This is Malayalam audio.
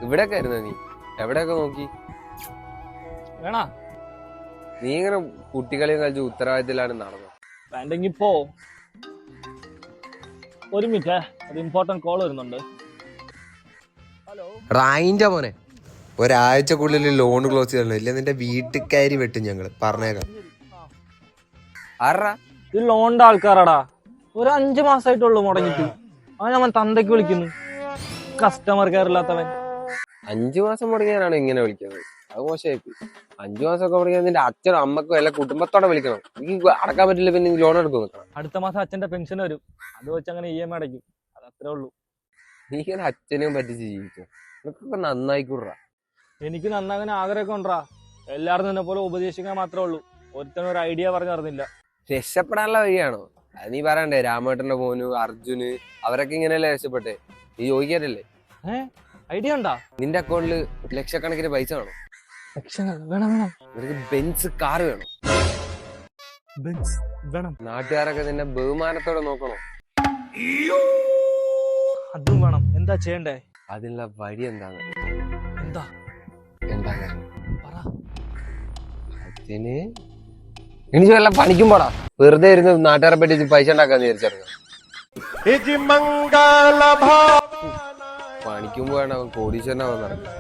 ഇവിടെയൊക്കെ ആയിരുന്നു നീ എവിടെയൊക്കെ നോക്കി വേണാ നീ ഇങ്ങനെ കുട്ടികളെയും കളിച്ച് ഉത്തരവാദിത്തത്തിലാണ് നടന്നത്. വേണ്ടെങ്കി പോ. ഒരു മിനിറ്റ്, ഒരു ഇമ്പോർട്ടന്റ് കോൾ വരുന്നുണ്ട്. ഹലോ റായിന്റെ മോനെ, ഒരാഴ്ചക്കുള്ളിൽ ലോൺ ക്ലോസ് ചെയ്യണം, ഇല്ല നിന്റെ വീട്ടുകാരി വെട്ടും ഞങ്ങള് പറഞ്ഞേക്കാം. ആരാ ഇത് ലോണിന്റെ ആൾക്കാരാടാ. ഒരു 5 മാസമായിട്ടുള്ളൂ മുടങ്ങിട്ട്. അവൻ തന്തയ്ക്ക് വിളിക്കുന്നു. Customer care ഇല്ലാത്തവൻ. 5 മാസം മുടങ്ങിയാനാണ് ഇങ്ങനെ വിളിക്കുന്നത്? അത് മോശമായി. 5 മാസമൊക്കെ മുടങ്ങിയാൽ നിന്റെ അച്ഛനും അമ്മക്കും എല്ലാ കുടുംബത്തോടെ വിളിക്കണം. എനിക്ക് അടക്കാൻ പറ്റില്ല, പിന്നെ ലോൺ എടുക്കും നിൽക്കണം. അടുത്ത മാസം അച്ഛന്റെ പെൻഷൻ വരും, അത് വെച്ച് അങ്ങനെ EMI അടയ്ക്കും. അതത്രേ ഉള്ളൂ. നീ ഇങ്ങനെ അച്ഛനെയും പറ്റിച്ച് ജീവിച്ചു. നിനക്കൊക്കെ നന്നായിക്കൂടാ. എനിക്ക് നന്നാകാൻ ആഗ്രഹമൊക്കെ ഉണ്ടാ. എല്ലാവരും നിന്നെ പോലെ ഉപദേശിക്കാൻ മാത്രമേ ഉള്ളൂ. ഒരുത്തനും ഒരു ഐഡിയ പറഞ്ഞറിഞ്ഞില്ല. രക്ഷപ്പെടാനുള്ള വഴിയാണോ അത്? നീ പറയണ്ടേ, രാമേട്ടന്റെ മോന് അർജുന് അവരൊക്കെ ഇങ്ങനെയല്ലേ രക്ഷപ്പെട്ടെ? നീ ചോദിക്കാറില്ലേ? ഐഡിയ ഉണ്ടാ? നിന്റെ അക്കൗണ്ടില് ലക്ഷക്കണക്കിന് പൈസ വേണം. വേണം വേണം. നിനക്ക് ബെൻസ് കാർ വേണം. വേണം. നാട്ടുകാരൊക്കെ നിന്നെ ബഹുമാനത്തോടെ നോക്കണോ? അതും വേണം. എന്താ ചെയ്യണ്ടേ? അതിനുള്ള വഴി എന്താണ്? എന്താ എന്താ പറ. അതിന് എനിക്ക് വല്ല പണിക്കും പോടാ. വെറുതെ ഇരുന്ന് നാട്ടുകാരെ പറ്റി പൈസ ഉണ്ടാക്കാന്ന് വിചാരിച്ചിറങ്ങാം. പണിക്കും പോയാണ് അവൻ കോടീശ്വരനാവാൻ നടക്കും.